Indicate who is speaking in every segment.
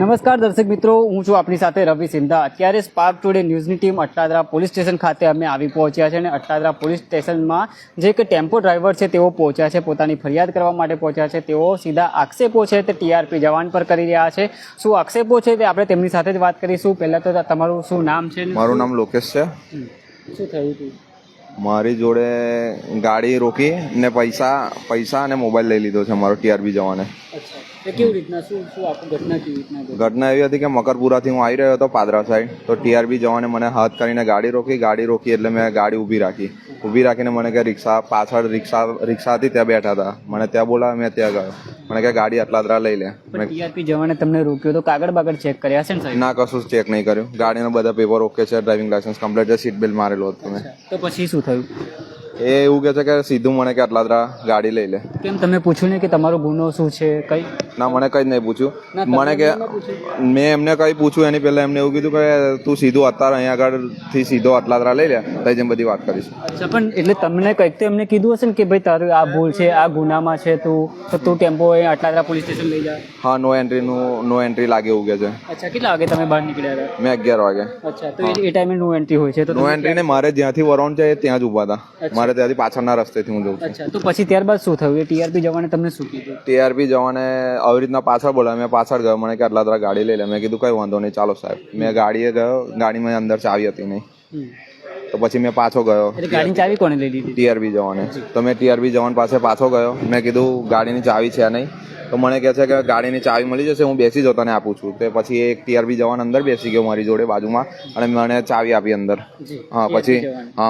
Speaker 1: નમસ્કાર દર્શક મિત્રો, હું છું આપની સાથે રવિ સિંધા. અત્યારે સ્પાર્ક ટુડે ન્યૂઝની ટીમ અટલાદરા પોલીસ સ્ટેશન ખાતે અમે આવી પહોંચ્યા છે અને અટલાદરા પોલીસ સ્ટેશનમાં જે એક ટેમ્પો ડ્રાઈવર છે તેઓ પહોંચ્યા છે, પોતાની ફરિયાદ કરવા માટે પહોંચ્યા છે. તેઓ સીધા આક્ષેપો છે તે ટીઆરપી જવાન પર કરી રહ્યા છે. શું આક્ષેપો છે તે આપણે તેમની સાથે જ વાત કરીશું. પહેલાં તો તમારું શું નામ છે?
Speaker 2: મારું નામ લોકેશ છે.
Speaker 1: શું થયું હતું?
Speaker 2: મારી જોડે ગાડી રોકી ને પૈસા અને મોબાઈલ લઈ લીધો છે મારો ટીઆરપી જવાને.
Speaker 1: કેવી રીતના શું આખું ઘટના કેવી રીતના?
Speaker 2: ઘટના એવી હતી કે મકરપુરાથી હું આવી રહ્યો હતો પાદરા સાઈડ, તો ટીઆરપી જવાને મને હાથ કરીને ગાડી રોકી એટલે મેં ગાડી ઊભી રાખીને મને કે પાછળ રિક્ષા હતી ત્યાં બેઠા હતા, મને ત્યાં બોલાવે, મેં ત્યાં ગયો, મને કે ગાડી અટલાદરા લઈ લે.
Speaker 1: ટીઆરપી જવાને તમને રોક્યો તો કાગળ બાગળ ચેક કર્યા છે ને?
Speaker 2: ના, કશું ચેક નહીં કર્યું. ગાડીના બધા પેપર ઓકે છે, ડ્રાઇવિંગ લાયસન્સ કમ્પ્લીટ છે, સીટ બેલ્ટ મારેલો હતો મેં.
Speaker 1: તો પછી શું થયું?
Speaker 2: એ એવું કે છે કે સીધું મને કે અટલાદરા ગાડી લઈ લે.
Speaker 1: કેમ તમે પૂછ્યું નહીં કે તમારો ગુનો શું છે? કઈ
Speaker 2: ના, મને કઈ જ નહીં પૂછ્યું. મને કે મેં એમને કઈ પૂછ્યું એની પહેલા એમને એવું કીધું કે તું સીધું અત્યારે અહીંયા આગળથી સીધો અટલાદરા લઈ લે, તો જેમ બધી વાત કરીશું.
Speaker 1: અચ્છા, પણ એટલે તમને કંઈક તો એમને કીધું હશે ને કે ભાઈ તારું આ ભૂલ છે, આ ગુનામાં છે, તું ટેમ્પો અટલાદરા પોલીસ સ્ટેશન લઈ જા.
Speaker 2: હા, નો એન્ટ્રી લાગે એવું કે છે.
Speaker 1: અચ્છા, કેટલા વાગે તમે બહાર નીકળ્યા હતા?
Speaker 2: મેં 11 વાગે.
Speaker 1: અચ્છા, તો એ ટાઈમે નો એન્ટ્રી હોય છે? તો
Speaker 2: નો એન્ટ્રી ને મારે જ્યાંથી વરોણ છે ત્યાં જ ઉભા હતા. મારે ત્યાંથી પાછળના રસ્તેથી હું જઉં છું.
Speaker 1: અચ્છા, તો પછી ત્યારબાદ શું થયું? એ ટીઆરપી જવાને તમને શું કીધું?
Speaker 2: ટીઆરપી જવાને આવી રીતના પાછળ બોલાવે, મેં પાછળ ગયો, મને કે અટલાદરા ગાડી લઈ લે. મેં કીધું કઈ વાંધો નહીં, ચાલો સાહેબ. મેં ગાડીએ ગયો, ગાડીમાં અંદર ચાવી હતી નહીં, તો પછી મેં પાછો ગયો.
Speaker 1: ગાડીની ચાવી કોને લઈ લીધી?
Speaker 2: ટીઆરપી જવાને. તો મેં ટીઆરપી જવાન પાસે પાછો ગયો, મેં કીધું ગાડીની ચાવી છે નહીં, તો મને કહે છે કે ગાડીની ચાવી મળી જશે, હું બેસી જાઉં, તને આપું છું. તે પછી એક ટીઆરપી જવાન અંદર બેસી ગયો મારી જોડે બાજુમાં અને મને ચાવી આપી અંદર. હા, પછી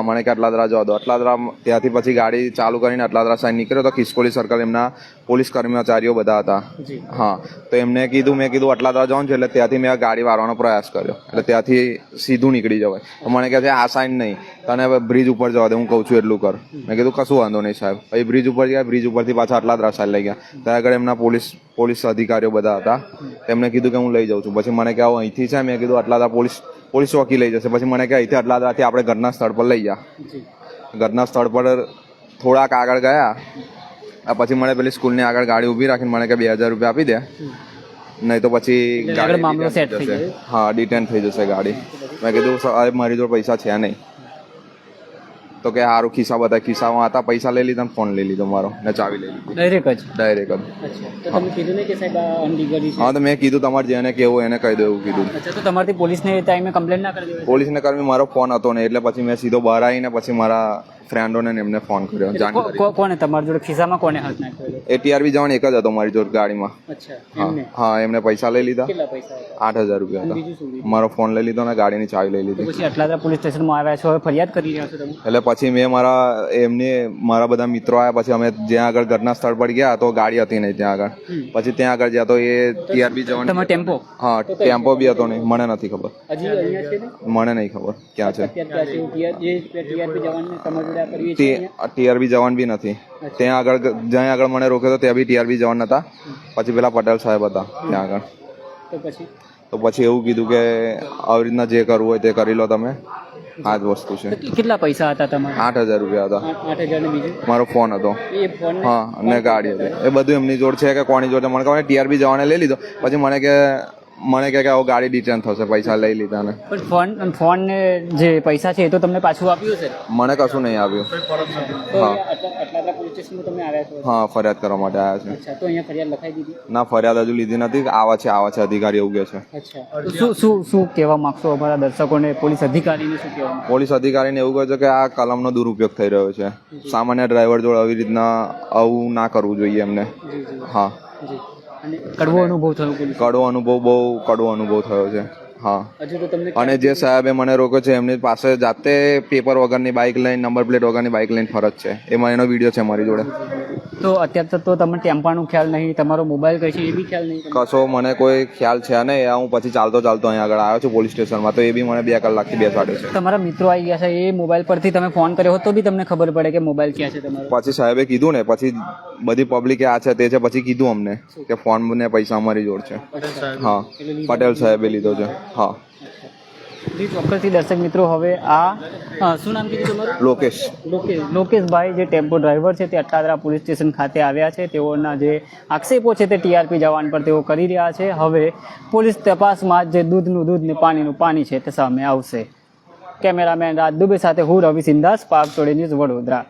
Speaker 2: મને કે અટલાદરા જવા દો. અટલાદરા ત્યાંથી પછી ગાડી ચાલુ કરીને અટલાદરા સાઈડ નીકળ્યો તો ખિસકોલી સર્કલ એમના પોલીસ કર્મચારીઓ બધા હતા. હા, તો એમને કીધું, મેં કીધું અટલાદરા જવાનું છે, એટલે ત્યાંથી મેં ગાડી વારવાનો પ્રયાસ કર્યો, એટલે ત્યાંથી સીધું નીકળી જવાય. તો મને કહે છે આ સાઈડ નહીં, તને બ્રિજ ઉપર જવા દે, હું કહું છું એટલું કર. મેં કીધું કશું વાંધો નહીં સાહેબ. પછી બ્રિજ ઉપર ગયા, બ્રિજ ઉપરથી પાછા અટલાદરા સાઈડ લઈ ગયા. ત્યાં આગળ એમના પોલીસ અધિકારીઓ બધા હતા, તેમને કીધું કે હું લઈ જાઉં છું. પછી મને કે આવો અહીંથી છે, મેં કીધું અટલાદરા પોલીસ ચોકી લઈ જશે. પછી મને કે અહીંથી અટલાદરાથી આપણે ઘરના સ્થળ પર લઈ જા. ઘરના સ્થળ પર થોડાક આગળ ગયા, પછી મને પેલી સ્કૂલની આગળ ગાડી ઊભી રાખીને મને કે 2000 રૂપિયા આપી દે, નહીં તો પછી
Speaker 1: મામલો સેટ થઈ જશે.
Speaker 2: હા, ડિટેન થઈ જશે ગાડી. મેં કીધું મારી જોડે પૈસા છે નહીં. તો કે સારું, ખિસ્સામાં હતા, પૈસા લઈ લીધા, ફોન લઈ લીધો મારો ને ચાવી લઈ લીધી ડાયરેક્ટ જ. હા, તો મેં કીધું તમારે જેને કેવું એને કહી દો એવું કીધું.
Speaker 1: તો તમારથી પોલીસને ટાઈમે કમ્પ્લેન ના કરી?
Speaker 2: પોલીસને કરવી, મારો ફોન હતો ને, એટલે પછી મેં સીધો બહાર આવીને પછી મારા ફ્રેન્ડોને એમને ફોન કર્યો.
Speaker 1: કોને તમારી જોડે ખિસ્સામાં કોને હાથ નાખ્યો?
Speaker 2: એ ટીઆરપી જવાન એક જ હતો મારી જોડે ગાડીમાં. હા, એમને પૈસા લઈ લીધા. 8000 રૂપિયા હતા. મારો ફોન લઈ લીધો ને ગાડીની ચાવી લઈ લીધી.
Speaker 1: પછી અટલાદરા પોલીસ સ્ટેશનમાં આવ્યા છો, હવે ફરિયાદ કરી રહ્યા છો તમે?
Speaker 2: એટલે પછી મેં મારા બધા મિત્રો આવ્યા, પછી અમે જ્યાં આગળ ઘટના સ્થળ પર ગયા તો ગાડી હતી નહીં ત્યાં આગળ. પછી ત્યાં આગળ ગયા તો એ ટીઆરપી જવાન
Speaker 1: ટેમ્પો.
Speaker 2: હા, ટેમ્પો બી હતો નહીં, મને નથી ખબર. મને નહીં ખબર ક્યાં છે. ટીઆરપી જવાન બી નથી ત્યાં આગળ. જ્યાં આગળ મને રોક્યો હતો ત્યાં બી ટીઆરપી જવાન હતા. પછી પેલા પટેલ સાહેબ હતા ત્યાં આગળ. તો પછી એવું કીધું કે આવી રીતના જે કરવું હોય તે કરી લો તમે, આ જ વસ્તુ છે.
Speaker 1: કેટલા પૈસા હતા તમારા?
Speaker 2: 8000 રૂપિયા હતા.
Speaker 1: 8000 ને બીજું
Speaker 2: મારો ફોન હતો. હા, અને ગાડી હતી. એ બધું એમની જોડ છે કે કોની જોડે મને ખબર. ટીઆરપી જવાને લઈ લીધો. પછી મને કે આવો ગાડી ડિટેન થશે, પૈસા લઈ લીધા ને.
Speaker 1: પણ ફોન ને જે પૈસા છે એ તો તમને પાછું આપ્યું છે?
Speaker 2: મને કશું નહીં આપ્યું. હા, ફરિયાદ કરવા માટે આવ્યા છે.
Speaker 1: તો અહીંયા ફરિયાદ લખાઈ દીધી?
Speaker 2: ના, ફરિયાદ હજુ લીધી નથી. આવા છે અધિકારી એવું કે છે.
Speaker 1: શું કહેવા માંગશો અમારા દર્શકોને? પોલીસ અધિકારીને શું કહેવા?
Speaker 2: પોલીસ અધિકારીને એવું કહે છે કે આ કલમનો દુરુપયોગ થઈ રહ્યો છે. સામાન્ય ડ્રાઈવર જોડે આવી રીતના આવું ના કરવું જોઈએ એમને. હા,
Speaker 1: કડવો અનુભવ થયો?
Speaker 2: બહુ કડવો અનુભવ થયો છે. હા, અને જે સાહેબે મને રોક્યો છે એમની પાસે જાતે પેપર વગરની બાઇક લઈને, નંબર પ્લેટ વગરની બાઇક લઈને ફરજ છે. એમાં એનો વિડીયો છે મારી જોડે.
Speaker 1: તો અત્યારે તો તમને ટેમ્પાનો ખ્યાલ નહીં, તમારો મોબાઈલ કઈ છે એ બી ખ્યાલ નહીં?
Speaker 2: કશો મને કોઈ ખ્યાલ છે નહીં. હું પછી ચાલતો અહીંયા આગળ આવ્યો છું પોલીસ સ્ટેશનમાં, તો એ બી મને 2 કલાકથી બેસાડે છે.
Speaker 1: તમારા મિત્રો આવી ગયા છે, એ મોબાઈલ પરથી તમે ફોન કર્યો હતો તો બી તમને ખબર પડે કે મોબાઈલ ક્યાં છે તમારો?
Speaker 2: પછી સાહેબે કીધું ને, પછી બધી પબ્લિકે આ છે તે છે, પછી કીધું અમને કે ફોન ને પૈસા અમારી જોડ છે. હા, પટેલ સાહેબે લીધો છે. હા.
Speaker 1: જી ચોક્કસથી દર્શક મિત્રો હવે શું નામ કીધું તમારું? લોકેશભાઈ જે ટેમ્પો ડ્રાઈવર છે તે અટ્ટાદરા પોલીસ સ્ટેશન ખાતે આવ્યા છે. તેઓના જે આક્ષેપો છે તે ટીઆરપી જવાન પર તેઓ કરી રહ્યા છે. હવે પોલીસ તપાસમાં જે દૂધનું દૂધ ને પાણીનું પાણી છે તે સામે આવશે. કેમેરામેન રાજ દુબે સાથે હું Ravi Sindha, spark today news, Vadodara.